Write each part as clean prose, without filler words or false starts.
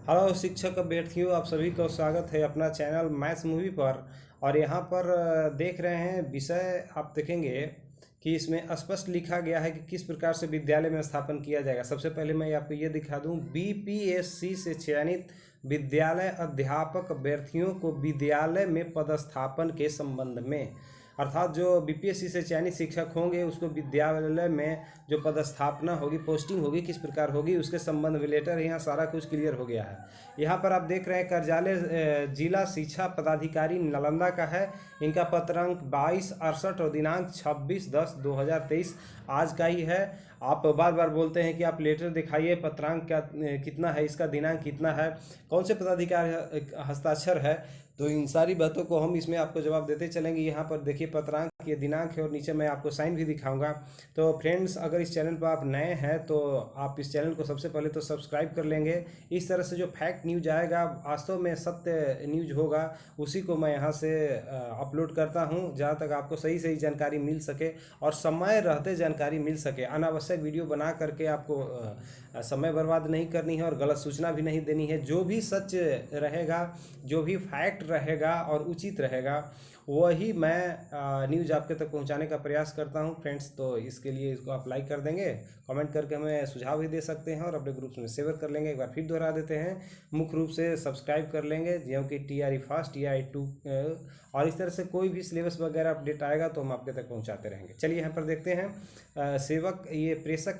Hello शिक्षक अभ्यर्थियों, आप सभी का स्वागत है अपना चैनल मैथ्स मूवी पर। और यहाँ पर देख रहे हैं विषय, आप देखेंगे कि इसमें स्पष्ट लिखा गया है कि किस प्रकार से विद्यालय में स्थापन किया जाएगा। सबसे पहले मैं आपको ये दिखा दूं, बीपीएससी से चयनित विद्यालय अध्यापक अभ्यर्थियों को विद्यालय में पदस्थापन के संबंध में, अर्थात जो बीपीएससी से चयनित शिक्षक होंगे उसको विद्यालय में जो पदस्थापना होगी, पोस्टिंग होगी, किस प्रकार होगी, उसके संबंध में लेटर यहाँ सारा कुछ क्लियर हो गया है। यहाँ पर आप देख रहे हैं कार्यालय जिला शिक्षा पदाधिकारी नालंदा का है। इनका पत्रांक 2268 और दिनांक 26/10/2023 आज का ही है। आप बार बार बोलते हैं कि आप लेटर दिखाइए, पत्रांक क्या कितना है, इसका दिनांक कितना है, कौन से पदाधिकारी हस्ताक्षर है, तो इन सारी बातों को हम इसमें आपको जवाब देते चलेंगे। यहाँ पर देखिए पत्रांक, ये दिनांक है और नीचे मैं आपको साइन भी दिखाऊंगा। तो फ्रेंड्स, अगर इस चैनल पर आप नए हैं तो आप इस चैनल को सबसे पहले तो सब्सक्राइब कर लेंगे। इस तरह से जो फैक्ट न्यूज आएगा, वास्तव में सत्य न्यूज होगा, उसी को मैं यहाँ से अपलोड करता हूँ, जहाँ तक आपको सही सही जानकारी मिल सके और समय रहते जानकारी मिल सके। अनावश्यक वीडियो बना करके आपको समय बर्बाद नहीं करनी है और गलत सूचना भी नहीं देनी है। जो भी सच रहेगा, जो भी फैक्ट रहेगा और उचित रहेगा, वही मैं न्यूज़ आपके तक पहुंचाने का प्रयास करता हूं फ्रेंड्स। तो इसके लिए इसको आप लाइक कर देंगे, कमेंट करके हमें सुझाव भी दे सकते हैं और अपने ग्रुप्स में शेयर कर लेंगे। एक बार फिर दोहरा देते हैं, मुख्य रूप से सब्सक्राइब कर लेंगे, जो कि TRE फर्स्ट, TRE 2 और इस तरह से कोई भी सिलेबस वगैरह अपडेट आएगा तो हम आपके तक पहुँचाते रहेंगे। चलिए यहाँ पर देखते हैं सेवक, ये प्रेषक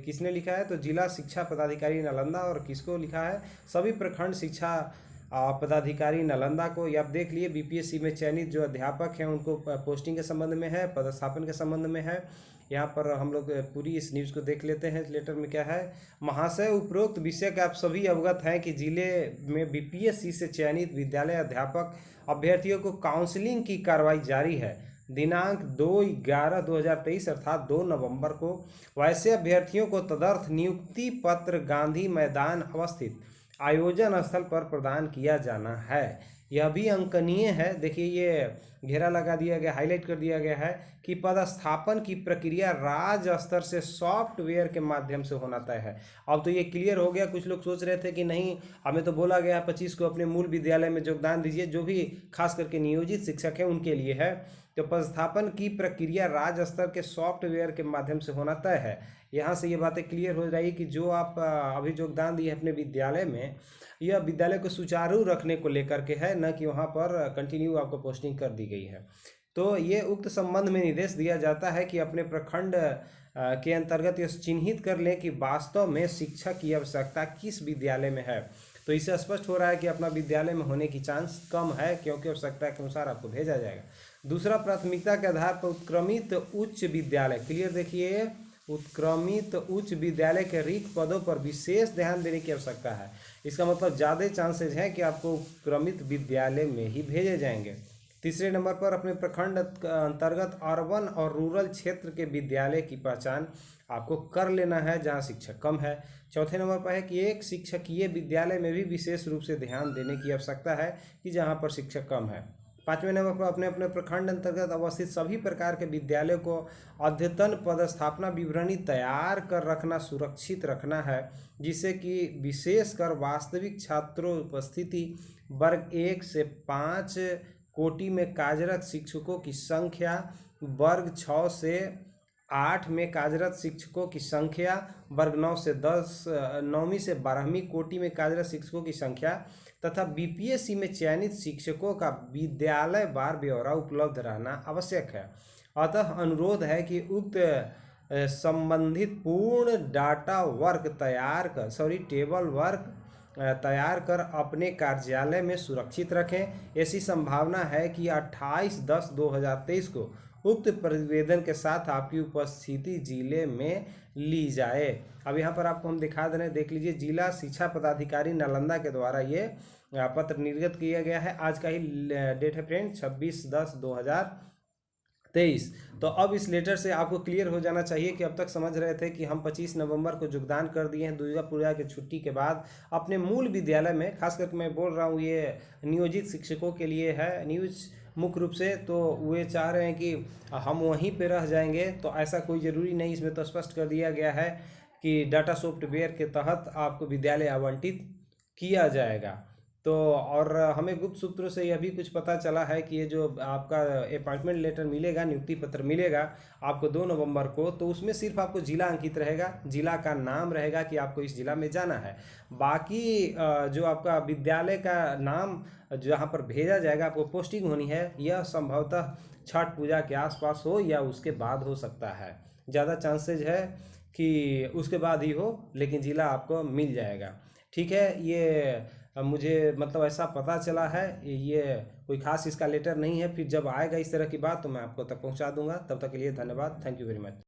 किसने लिखा है, तो जिला शिक्षा पदाधिकारी नालंदा। और किसको लिखा है, सभी प्रखंड शिक्षा पदाधिकारी नालंदा को। ये आप देख लिए, बीपीएससी में चयनित जो अध्यापक हैं उनको पोस्टिंग के संबंध में है, पदस्थापन के संबंध में है। यहाँ पर हम लोग पूरी इस न्यूज़ को देख लेते हैं। लेटर में क्या है, महाशय, उपरोक्त विषय के आप सभी अवगत हैं कि जिले में बीपीएससी से चयनित विद्यालय अध्यापक अभ्यर्थियों को काउंसलिंग की कार्रवाई जारी है। दिनांक 2/11/2023 अर्थात 2 नवंबर को वैसे अभ्यर्थियों को तदर्थ नियुक्ति पत्र गांधी मैदान अवस्थित आयोजन स्थल पर प्रदान किया जाना है। यह भी अंकनीय है, देखिए ये घेरा लगा दिया गया, हाईलाइट कर दिया गया है कि पदस्थापन की प्रक्रिया राज्य स्तर से सॉफ्टवेयर के माध्यम से होना तय है। अब तो ये क्लियर हो गया। कुछ लोग सोच रहे थे कि नहीं, हमें तो बोला गया 25 को अपने मूल विद्यालय में योगदान दीजिए, जो भी खास करके नियोजित शिक्षक है उनके लिए है। तो पदस्थापन की प्रक्रिया राज्य स्तर के सॉफ्टवेयर के माध्यम से होना तय है। यहाँ से ये बातें क्लियर हो रही कि जो आप अभी योगदान दिए अपने विद्यालय में, यह विद्यालय को सुचारू रखने को लेकर के है, न कि वहाँ पर कंटिन्यू आपको पोस्टिंग कर दी गई है। तो ये उक्त संबंध में निर्देश दिया जाता है कि अपने प्रखंड के अंतर्गत यह चिन्हित कर लें कि वास्तव में शिक्षक की आवश्यकता किस विद्यालय में है। तो इससे स्पष्ट हो रहा है कि अपना विद्यालय में होने की चांस कम है, क्योंकि आवश्यकता के अनुसार आपको भेजा जाएगा। दूसरा, प्राथमिकता के आधार पर उत्क्रमित उच्च विद्यालय, क्लियर देखिए, उत्क्रमित उच्च विद्यालय के रिक्त पदों पर विशेष ध्यान देने की आवश्यकता है। इसका मतलब ज़्यादा चांसेज हैं कि आपको उत्क्रमित विद्यालय में ही भेजे जाएंगे। तीसरे नंबर पर अपने प्रखंड अंतर्गत अर्बन और रूरल क्षेत्र के विद्यालय की पहचान आपको कर लेना है जहां शिक्षक कम है। चौथे नंबर पर है कि एक शिक्षकीय विद्यालय में भी विशेष रूप से ध्यान देने की आवश्यकता है कि जहां पर शिक्षक कम है। पाँचवें नंबर पर अपने अपने प्रखंड अंतर्गत अवस्थित सभी प्रकार के विद्यालयों को अद्यतन पदस्थापना विवरणी तैयार कर रखना, सुरक्षित रखना है, जिससे कि विशेषकर वास्तविक छात्रों उपस्थिति वर्ग 1 से 5 कोटि में कार्यरत शिक्षकों की संख्या, वर्ग 6 से 8 में कार्यरत शिक्षकों की संख्या, वर्ग 9 से 10, 9वीं से 12वीं कोटि में कार्यरत शिक्षकों की संख्या तथा बीपीएससी में चयनित शिक्षकों का विद्यालय वार ब्यौरा उपलब्ध रहना आवश्यक है। अतः अनुरोध है कि उक्त संबंधित पूर्ण डाटा वर्क तैयार कर टेबल वर्क तैयार कर अपने कार्यालय में सुरक्षित रखें। ऐसी संभावना है कि 28/10/2023 को उक्त प्रतिवेदन के साथ आपकी उपस्थिति जिले में ली जाए। अब यहाँ पर आपको हम दिखा दे रहे हैं, देख लीजिए, जिला शिक्षा पदाधिकारी नालंदा के द्वारा ये पत्र निर्गत किया गया है। आज का ही डेट है फ्रेंड, 26/10/2023। तो अब इस लेटर से आपको क्लियर हो जाना चाहिए कि अब तक समझ रहे थे कि हम 25 नवंबर को योगदान कर दिए हैं दुर्गा पूजा की छुट्टी के बाद अपने मूल विद्यालय में। खास करके मैं बोल रहा हूँ ये नियोजित शिक्षकों के लिए है न्यूज़ मुख्य रूप से। तो वे चाह रहे हैं कि हम वहीं पे रह जाएंगे, तो ऐसा कोई ज़रूरी नहीं। इसमें तो स्पष्ट कर दिया गया है कि डाटा सॉफ्टवेयर के तहत आपको विद्यालय आवंटित किया जाएगा। तो और हमें गुप्त सूत्रों से यह भी कुछ पता चला है कि ये जो आपका अपॉइंटमेंट लेटर मिलेगा, नियुक्ति पत्र मिलेगा आपको 2 नवंबर को, तो उसमें सिर्फ आपको ज़िला अंकित रहेगा, ज़िला का नाम रहेगा कि आपको इस ज़िला में जाना है। बाकी जो आपका विद्यालय का नाम जहाँ पर भेजा जाएगा, आपको पोस्टिंग होनी है, यह संभवतः छठ पूजा के आसपास हो या उसके बाद हो सकता है। ज़्यादा चांसेज है कि उसके बाद ही हो, लेकिन ज़िला आपको मिल जाएगा। ठीक है, ये मुझे मतलब ऐसा पता चला है, ये कोई खास इसका लेटर नहीं है। फिर जब आएगा इस तरह की बात तो मैं आपको तक पहुंचा दूंगा। तब तक के लिए धन्यवाद। Thank you very much.